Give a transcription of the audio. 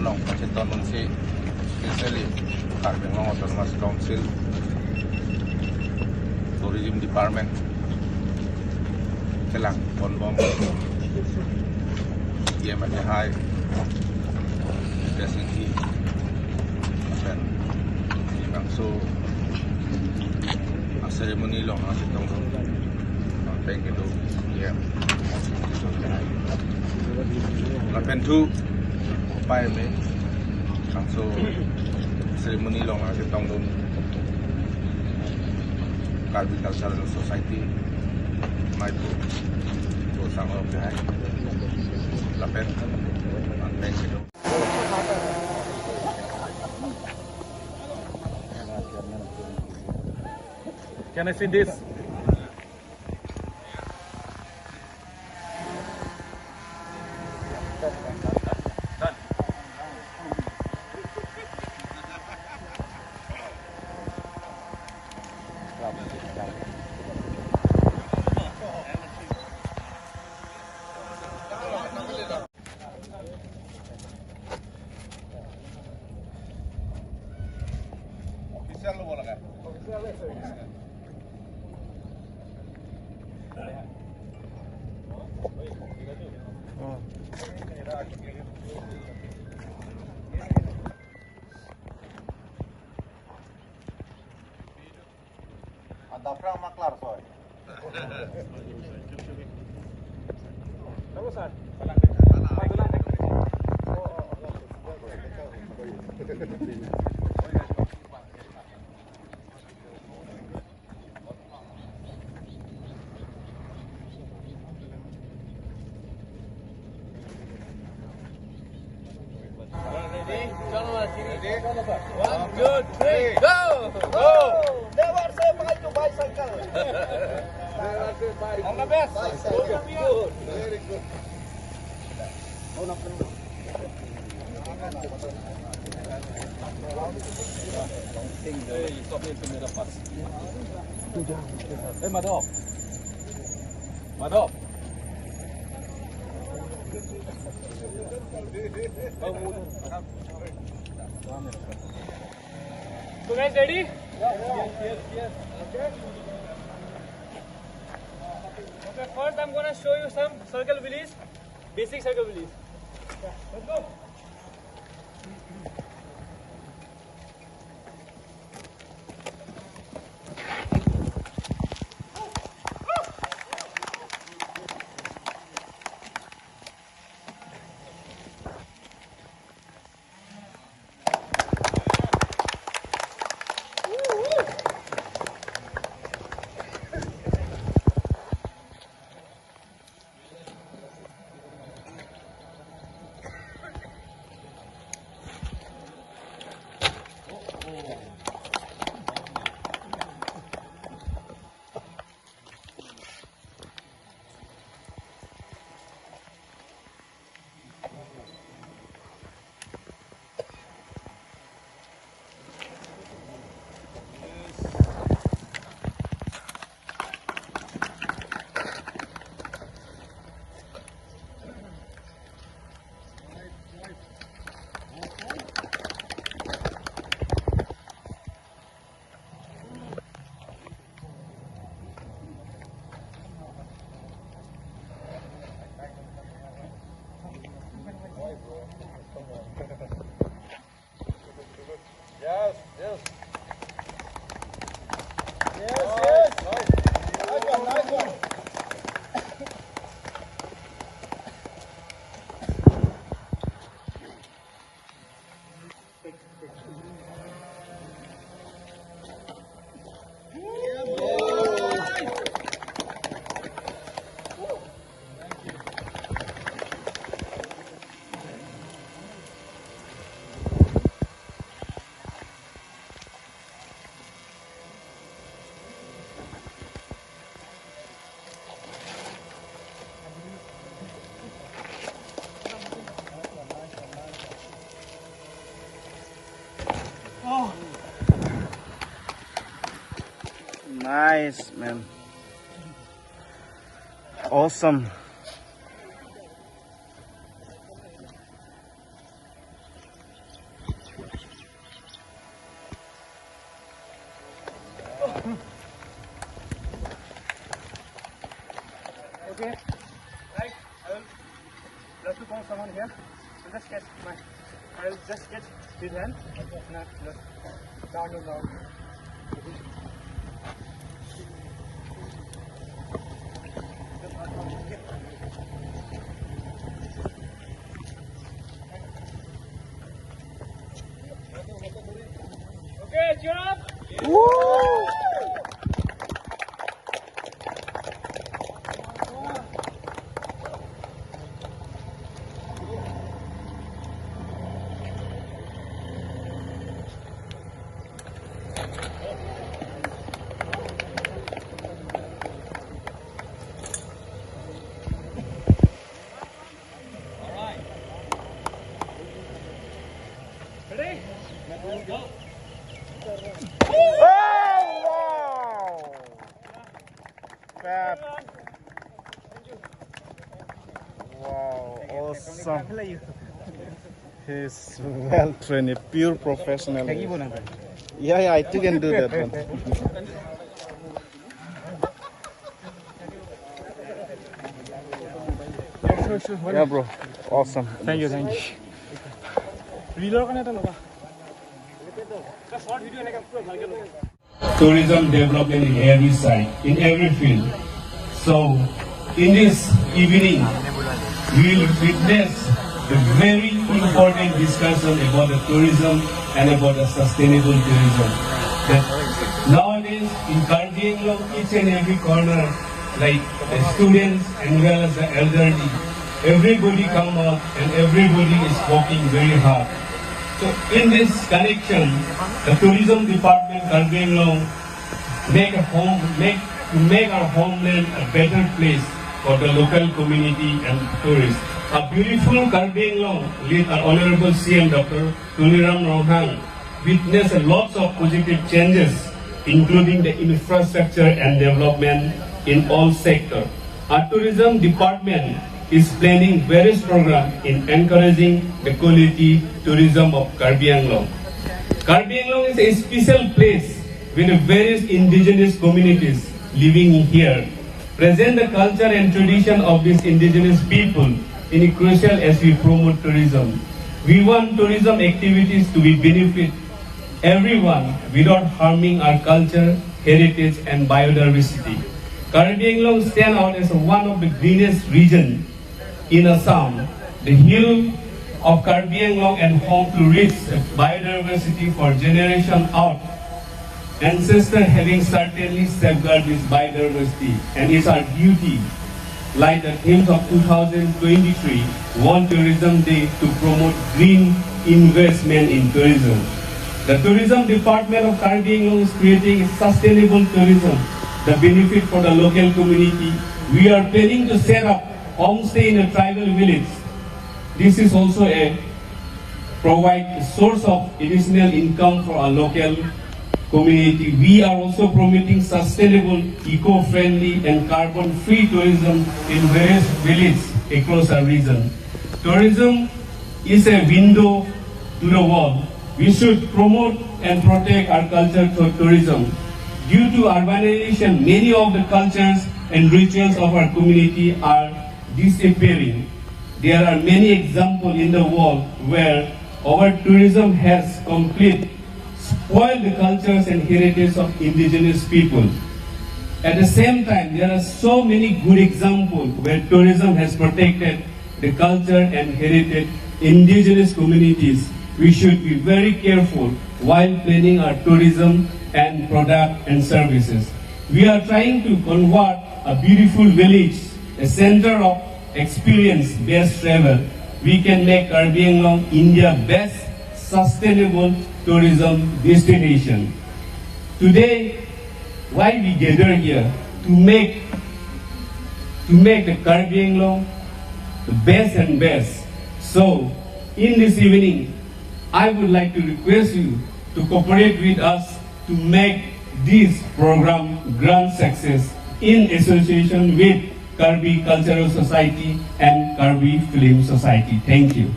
long Washington Munsi especially Karbeng Long Autonomous Council Tourism Department kelang konbom dia macam hai desingki dan langsung ceremony long masih tong thank you ya lapen tu pai me langsung ceremony long masih tong Karbeng Cultural Society mai tu sang op hai lapen thank you. Can I see this? Ada perang maklar soy. Bagus kan? One, two, three, go! Go! Never say bye to bicycle. All the best. Good. Very good. Madhop. Madhop. So guys, ready? Yes. Okay. Okay, first I'm gonna show you some circle wheelies, basic circle wheelies. Yeah, let's go. Nice, man. Awesome. just catch my. I'll just catch his hand. No, just down. Okay, cheer up. Ready? Go. Oh, wow! Fab. Wow, awesome. He's well trained, a pure professional. Yeah, I too can do that one. Yeah, bro. Awesome. Thank you. Reload करना था लोगा. Just short video लेकर पूरा भर के लो. Tourism development in every side, in every field. So, in this evening, we will witness a very important discussion about the tourism and about the sustainable tourism. That nowadays, in Karbi Anglong, each and every corner, like the students and well as the elderly, everybody come out and everybody is working very hard. So in this connection, the tourism department Karbi Anglong make our homeland a better place for the local community and tourists. A beautiful Karbi Anglong with our Honorable CM Dr. Tuniram Rohang witnessed lots of positive changes, including the infrastructure and development in all sectors. Our tourism department is planning various programs in encouraging the quality tourism of Karbi Anglong. Karbi Anglong is a special place with various indigenous communities living here. Present the culture and tradition of these indigenous people in crucial as we promote tourism. We want tourism activities to be benefit everyone without harming our culture, heritage and biodiversity. Karbi Anglong stand out as one of the greenest regions in Assam. The hill of Karbi Anglong and home to rich biodiversity for generation out. Ancestors having certainly safeguarded this biodiversity, and it's our duty, like the themes of 2023 World Tourism Day, to promote green investment in tourism. The tourism department of Karbi Anglong is creating sustainable tourism, the benefit for the local community. We are planning to set up homestay in a tribal village. This is also provide a source of additional income for our local community. We are also promoting sustainable, eco-friendly and carbon-free tourism in various villages across our region. Tourism is a window to the world. We should promote and protect our culture through tourism. Due to urbanization, many of the cultures and rituals of our community are disappearing. There are many examples in the world where our tourism has completely spoiled the cultures and heritage of indigenous people. At the same time, there are so many good examples where tourism has protected the culture and heritage indigenous communities. We should be very careful while planning our tourism and product and services. We are trying to convert a beautiful village, a center of experience-based travel. We can make Karbi Anglong India's best sustainable tourism destination. Today, why we gather here? To make the Karbi Anglong the best and best. So, in this evening, I would like to request you to cooperate with us to make this program grand success in association with Karbi Cultural Society and Karbi Film Society. Thank you.